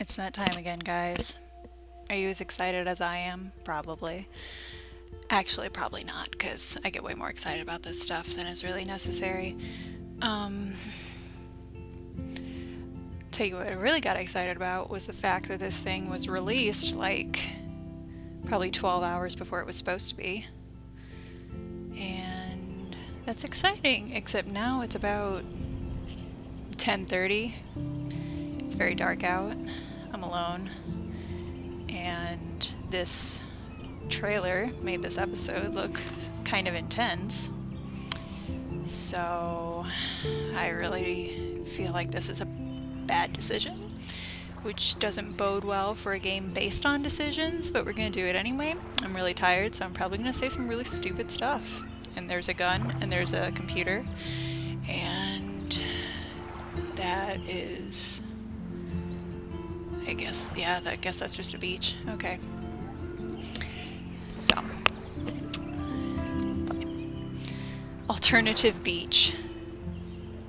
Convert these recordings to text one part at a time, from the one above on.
It's that time again, guys. Are you as excited as I am? Probably. Actually, probably not, because I get way more excited about this stuff than is really necessary. Tell you what I really got excited about was the fact that this thing was released, like, probably 12 hours before it was supposed to be. And that's exciting, except now it's about 10:30. It's very dark out. I'm alone. And this trailer made this episode look kind of intense. So I really feel like this is a bad decision, which doesn't bode well for a game based on decisions, but we're gonna do it anyway. I'm really tired, so I'm probably gonna say some really stupid stuff. And there's a gun, and there's a computer, and that is... I guess that's just a beach. Okay. So. Alternative beach.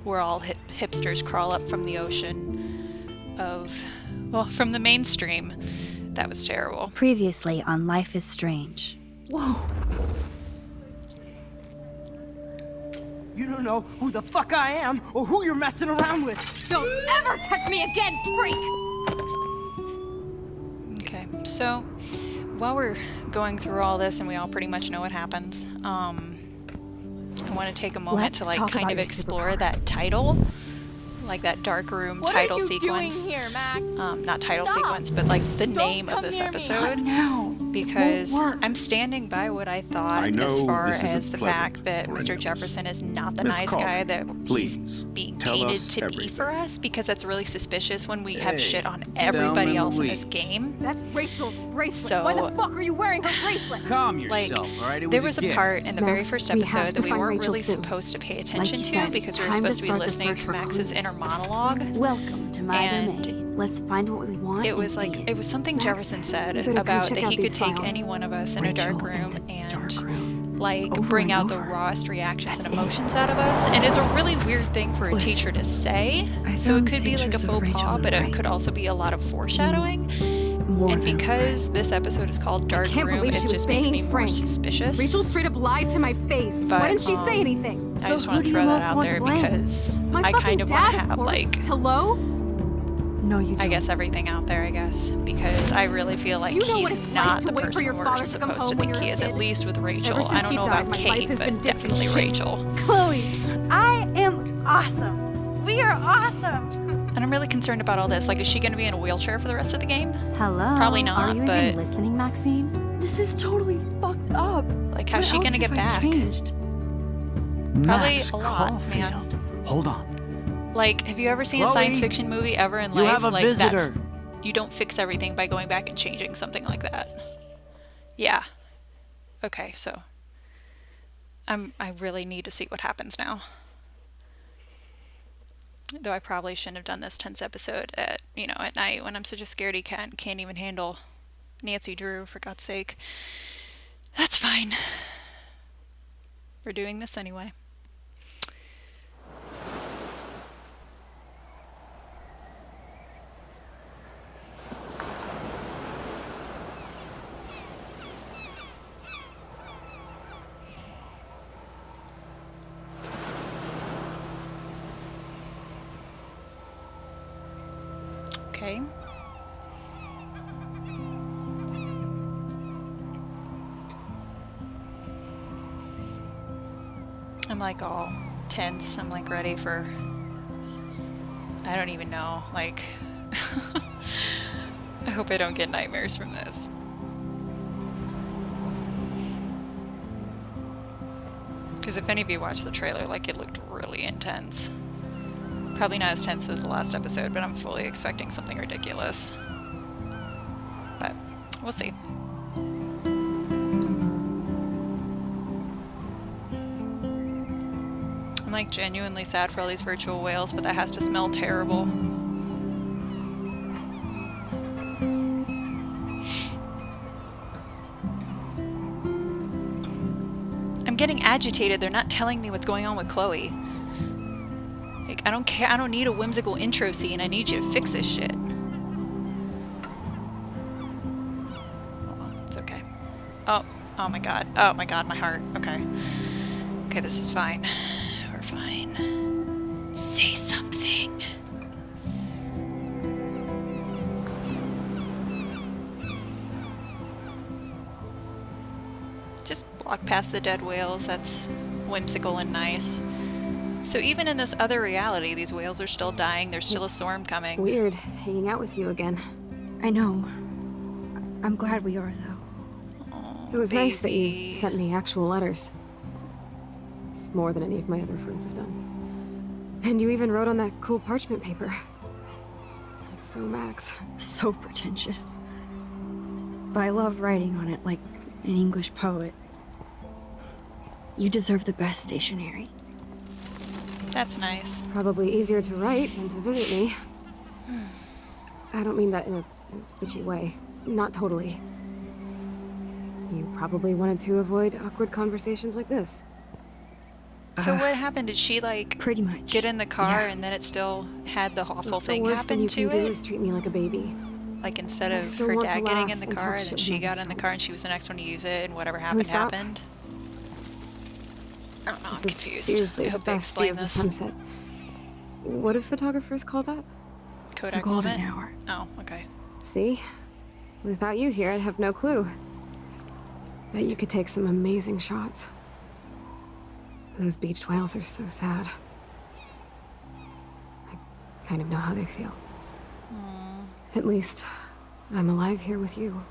Where all hipsters crawl up from the ocean of... well, from the mainstream. That was terrible. Previously on Life is Strange. Whoa. You don't know who the fuck I am or who you're messing around with. Don't ever touch me again, freak! Okay, so while we're going through all this and we all pretty much know what happens, I want to take a moment to like kind of explore that title, like that dark room title sequence. What are you doing here, Max? Not title sequence, but like the name of this episode. Because I'm standing by what I thought as far as the fact that Mr. Jefferson is not the nice guy that he's being painted to be for us, because that's really suspicious when we have shit on everybody else in this game. That's Rachel's bracelet. So, why the fuck are you wearing her bracelet? Calm like, yourself, alright? there was a part in the very first we have episode to that we find weren't Rachel really soon. supposed to pay Like attention you to said, because we were time supposed to be start listening search to for Max's clues. inner monologue. Welcome to my And domain. Let's find what we want. It was and like, take it was something Max, Jefferson said you better come about check that out he could these take files. any one of us in a dark Rachel room in the and dark room. like Over bring and out the over. rawest reactions That's and it. emotions out of us. And it's a really weird thing for a Listen, teacher to say. I So it found could be like a pictures of faux Rachel pas, and but it Frank. could also be a lot of foreshadowing. More And than a because friend. this episode is called Dark can't Room, believe it she was just makes me banging more Frank. suspicious. Rachel straight up lied to my face. But, Why didn't she say anything? I just So want who to do throw you that most out want to there blame? because My I fucking kind of dad, want to of have course. like, Hello? No, you don't. I guess everything out there, I guess, because I really feel like Do you know what he's it's not like to the wait for person your we're father to come supposed to home when think you're he a is, at kid? least with Rachel. Ever I since don't he know died, about my Kate, life has but been dipped in definitely shit. Rachel. Chloe, I am awesome. We are awesome. And I'm really concerned about all this. Like, is she going to be in a wheelchair for the rest of the game? Hello. Probably not, Are you but- even listening, Maxine? This is totally fucked up. Like, how's she What going to else get have I back? changed? Probably Max a lot, man. Caulfield. Hold on. Like, have you ever seen a Chloe, science fiction movie ever in you life? have a like, visitor. you don't fix everything by going back and changing something like that. Yeah. Okay, so I really need to see what happens now. Though I probably shouldn't have done this tense episode at night when I'm such a scaredy cat and can't even handle Nancy Drew, for God's sake. That's fine. We're doing this anyway. Okay. I'm like all tense. I'm like ready for... I don't even know. Like... I hope I don't get nightmares from this. Because if any of you watched the trailer, like, it looked really intense. Probably not as tense as the last episode, but I'm fully expecting something ridiculous. But we'll see. I'm like genuinely sad for all these virtual whales, but that has to smell terrible. I'm getting agitated. They're not telling me what's going on with Chloe. Like, I don't care. I don't need a whimsical intro scene. I need you to fix this shit. Oh my god. Oh my god, my heart. Okay. Okay, this is fine. We're fine. Say something. Just walk past the dead whales. That's whimsical and nice. So even in this other reality, these whales are still dying. There's still a storm coming. Weird hanging out with you again. I know. I'm glad we are, though. Oh, It was nice that baby. you sent me actual letters. It's more than any of my other friends have done. And you even wrote on that cool parchment paper. That's so Max. So pretentious. But I love writing on it like an English poet. You deserve the best stationery. That's nice. Probably easier to write than to visit me. I don't mean that in a bitchy way. Not totally. You probably wanted to avoid awkward conversations like this. So what happened? Did she like Pretty much. get in the car Yeah. and then it still had the awful The thing worst thing happen you to can do it? is treat me like a baby. Like instead I of still her want to dad getting laugh in the and car talk and then shit she when got it's in the fun. car and she was the next one to use it and whatever happened stop? happened? I don't know, I'm This is confused. seriously I the hope they best view explain of the this. sunset. What do photographers call that? Kodak golden moment? hour. Oh, okay. See? Without you here, I'd have no clue. Bet you could take some amazing shots. Those beached whales are so sad. I kind of know how they feel. At least, I'm alive here with you.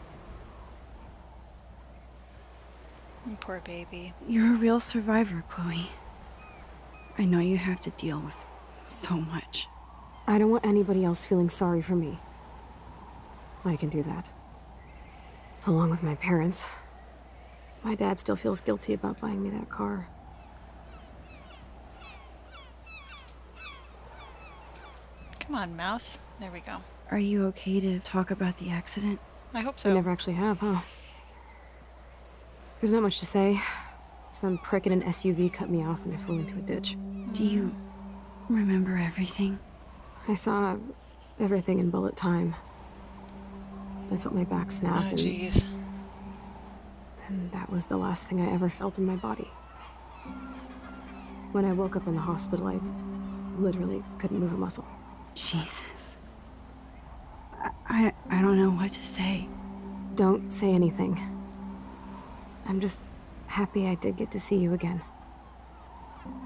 Poor baby. You're a real survivor, Chloe. I know you have to deal with so much. I don't want anybody else feeling sorry for me. I can do that. Along with my parents. My dad still feels guilty about buying me that car. Come on, mouse. There we go. Are you okay to talk about the accident? I hope We so. never actually have, huh? There's not much to say. Some prick in an SUV cut me off and I flew into a ditch. Do you remember everything? I saw everything in bullet time. I felt my back snap, Oh, jeez. and that was the last thing I ever felt in my body. When I woke up in the hospital, I literally couldn't move a muscle. Jesus. I don't know what to say. Don't say anything. I'm just happy I did get to see you again.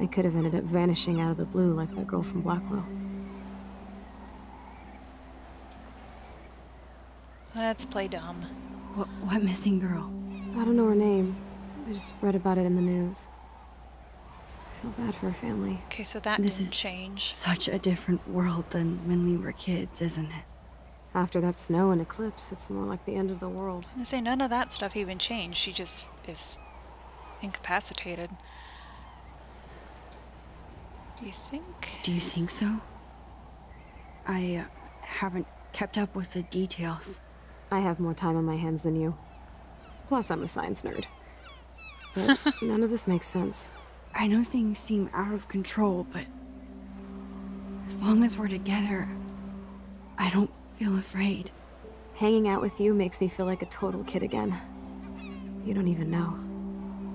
I could have ended up vanishing out of the blue like that girl from Blackwell. Let's play dumb. What missing girl? I don't know her name. I just read about it in the news. I feel bad for her family. Okay, so that This didn't is change. such a different world than when we were kids, isn't it? After that snow and eclipse, it's more like the end of the world. I say none of that stuff even changed. She just is incapacitated. You think? Do you think so? I haven't kept up with the details. I have more time on my hands than you. Plus, I'm a science nerd. But none of this makes sense. I know things seem out of control, but as long as we're together, I don't feel afraid. Hanging out with you makes me feel like a total kid again. You don't even know.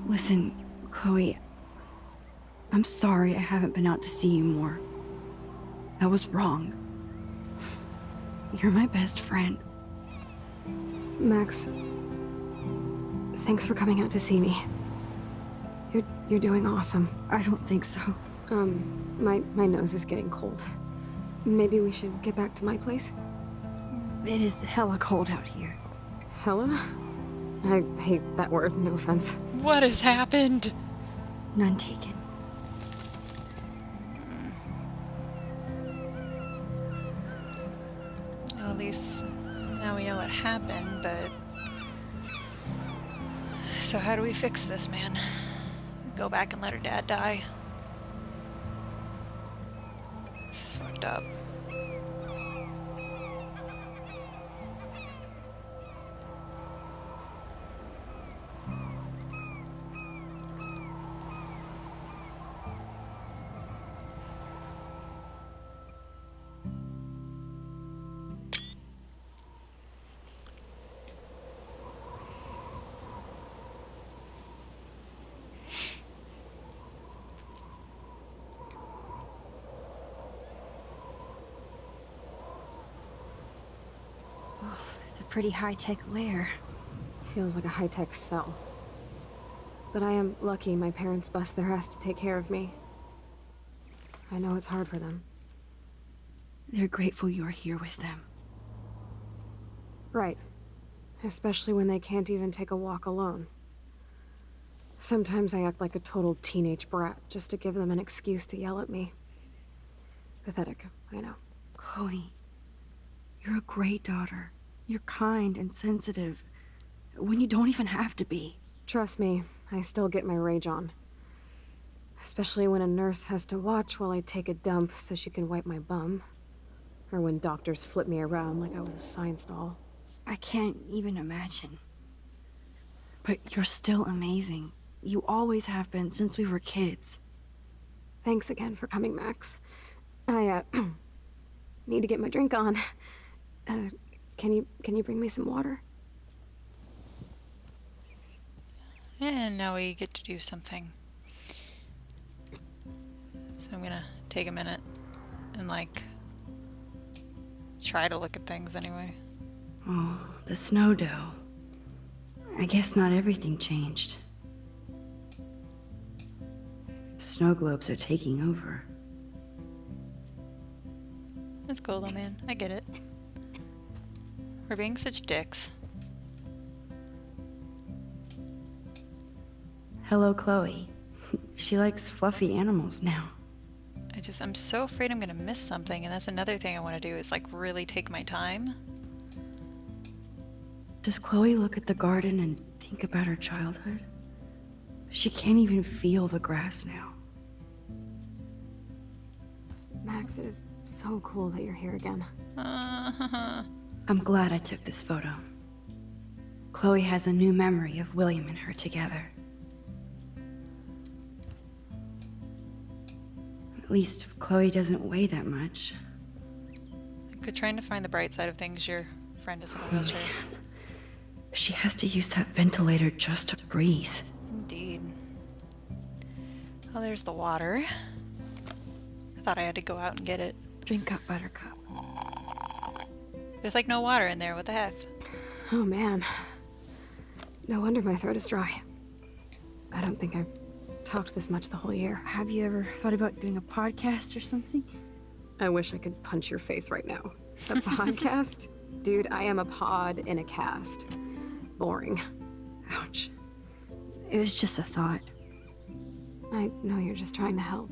Listen, Chloe, I'm sorry I haven't been out to see you more. That was wrong. You're my best friend. Max, thanks for coming out to see me. You're doing awesome. I don't think so. My nose is getting cold. Maybe we should get back to my place? It is hella cold out here. Hella? I hate that word, no offense. What has happened? None taken. Well, at least now we know what happened, but... So how do we fix this, man? Go back and let her dad die? This is fucked up. It's a pretty high-tech lair. Feels like a high-tech cell. But I am lucky my parents bust their ass to take care of me. I know it's hard for them. They're grateful you're here with them. Right. Especially when they can't even take a walk alone. Sometimes I act like a total teenage brat just to give them an excuse to yell at me. Pathetic, I know. Chloe, you're a great daughter. You're kind and sensitive, when you don't even have to be. Trust me, I still get my rage on. Especially when a nurse has to watch while I take a dump so she can wipe my bum. Or when doctors flip me around like I was a science doll. I can't even imagine. But you're still amazing. You always have been since we were kids. Thanks again for coming, Max. I, need to get my drink on. Can you bring me some water? And now we get to do something. So I'm gonna take a minute and, like, try to look at things anyway. Oh, the snow dough. I guess not everything changed. Snow globes are taking over. That's cool though, man. I get it. We're being such dicks. Hello, Chloe. She likes fluffy animals now. I'm so afraid I'm gonna miss something, and that's another thing I want to do is, like, really take my time. Does Chloe look at the garden and think about her childhood? She can't even feel the grass now. Max, it is so cool that you're here again. I'm glad I took this photo. Chloe has a new memory of William and her together. At least Chloe doesn't weigh that much. Good, trying to find the bright side of things. Your friend is in a wheelchair. She has to use that ventilator just to breathe. Indeed. Oh, there's the water. I thought I had to go out and get it. Drink up, Buttercup. There's like no water in there. What the heck? Oh man. No wonder my throat is dry. I don't think I've talked this much the whole year. Have you ever thought about doing a podcast or something? I wish I could punch your face right now. A podcast? Dude, I am a pod in a cast. Boring. Ouch. It was just a thought. I know you're just trying to help.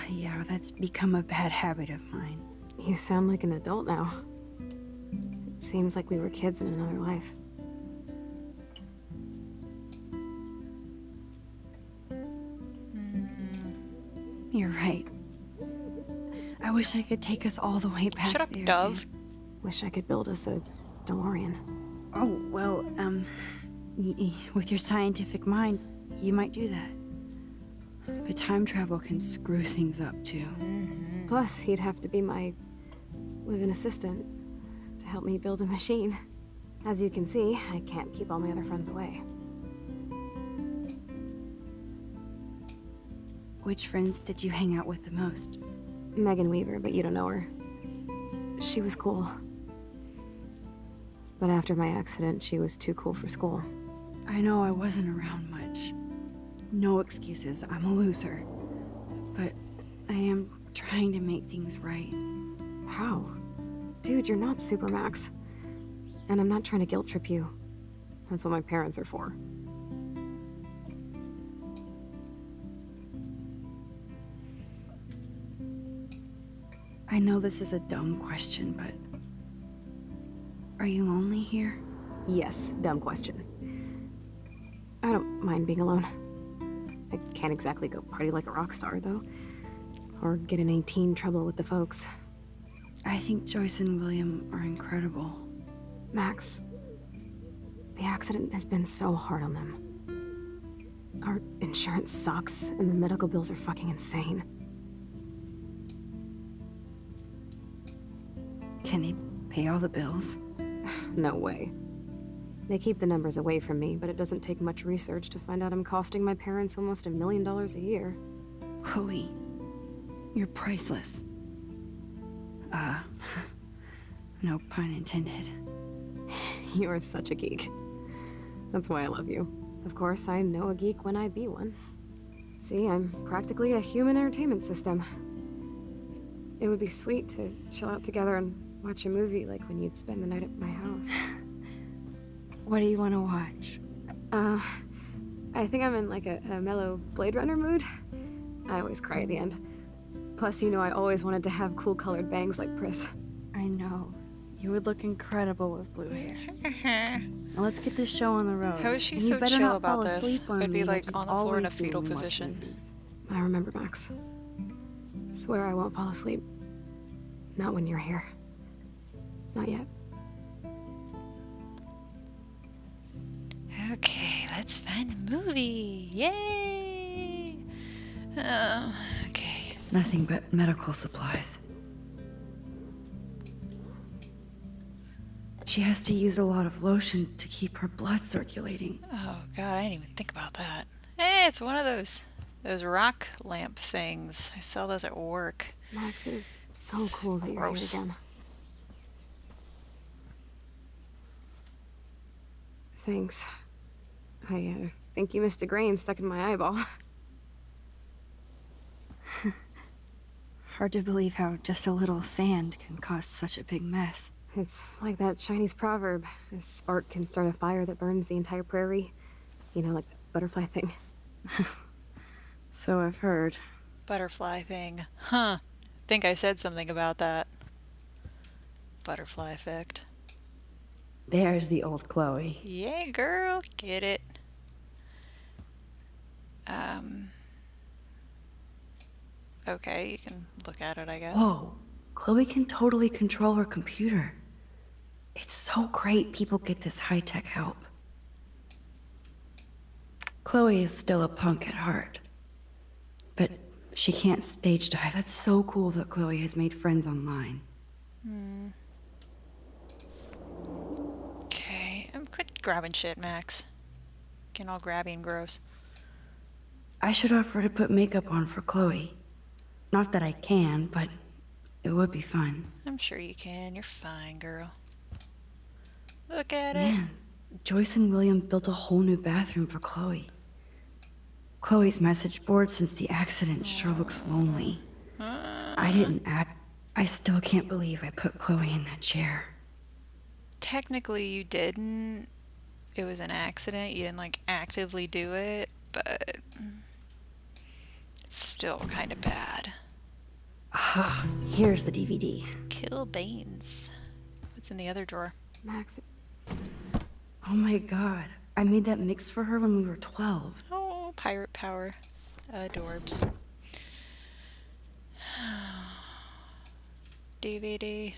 Yeah, that's become a bad habit of mine. You sound like an adult now. It seems like we were kids in another life. You're right. I wish I could take us all the way back Shut up, there Dove. again. Wish I could build us a DeLorean. Oh, well, with your scientific mind, you might do that. But time travel can screw things up, too. Plus, he'd have to be my live-in assistant to help me build a machine. As you can see, I can't keep all my other friends away. Which friends did you hang out with the most? Megan Weaver, but you don't know her. She was cool. But after my accident, she was too cool for school. I know I wasn't around much. No excuses, I'm a loser. But I am trying to make things right. How? Dude, you're not Supermax. And I'm not trying to guilt trip you. That's what my parents are for. I know this is a dumb question, but... Are you lonely here? Yes, dumb question. I don't mind being alone. I can't exactly go party like a rock star, though. Or get in any teen trouble with the folks. I think Joyce and William are incredible. Max, the accident has been so hard on them. Our insurance sucks, and the medical bills are fucking insane. Can they pay all the bills? No way. They keep the numbers away from me, but it doesn't take much research to find out I'm costing my parents almost $1 million a year. Chloe, you're priceless. No pun intended. You're such a geek. That's why I love you. Of course, I know a geek when I be one. See, I'm practically a human entertainment system. It would be sweet to chill out together and watch a movie like when you'd spend the night at my house. What do you want to watch? I think I'm in like a mellow Blade Runner mood. I always cry at the end. Plus, you know I always wanted to have cool colored bangs like Pris. I know. You would look incredible with blue hair. Now let's get this show on the road. How is she And so you better chill not about fall this? asleep on I'd be me like you on the floor in a always do fetal when you watch position. movies. I remember, Max. Swear I won't fall asleep. Not when you're here. Not yet. Okay, let's find a movie. Yay! Okay. Nothing but medical supplies. She has to use a lot of lotion to keep her blood circulating. Oh god, I didn't even think about that. Hey, it's one of those rock lamp things. I sell those at work. Max, it is so cool that you're Gross. here again. Thanks. I think you missed a grain stuck in my eyeball. Hard to believe how just a little sand can cause such a big mess. It's like that Chinese proverb. A spark can start a fire that burns the entire prairie. You know, like the butterfly thing. So I've heard. Butterfly thing. Huh. Think I said something about that. Butterfly effect. There's the old Chloe. Yay, girl. Get it. Okay, you can look at it, I guess. Whoa, Chloe can totally control her computer. It's so great people get this high-tech help. Chloe is still a punk at heart. But she can't stage dive. That's so cool that Chloe has made friends online. Okay, quit grabbing shit, Max. Getting all grabby and gross. I should offer to put makeup on for Chloe. Not that I can, but it would be fun. I'm sure you can. You're fine, girl. Look at it. Man, Joyce and William built a whole new bathroom for Chloe. Chloe's message board since the accident sure looks lonely. I didn't act. I still can't believe I put Chloe in that chair. Technically, you didn't. It was an accident. You didn't, like, actively do it, but it's still kind of bad. Ah, here's the DVD. Kill Baines. What's in the other drawer? Max, Oh my god, I made that mix for her when we were 12. Oh, pirate power. Adorbs. DVD.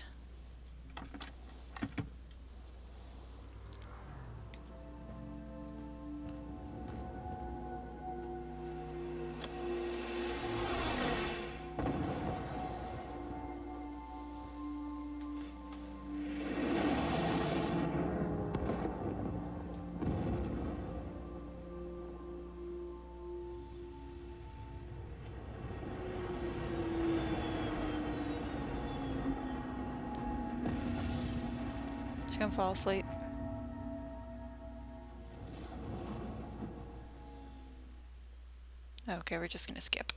She gonna fall asleep. Okay, we're just gonna skip.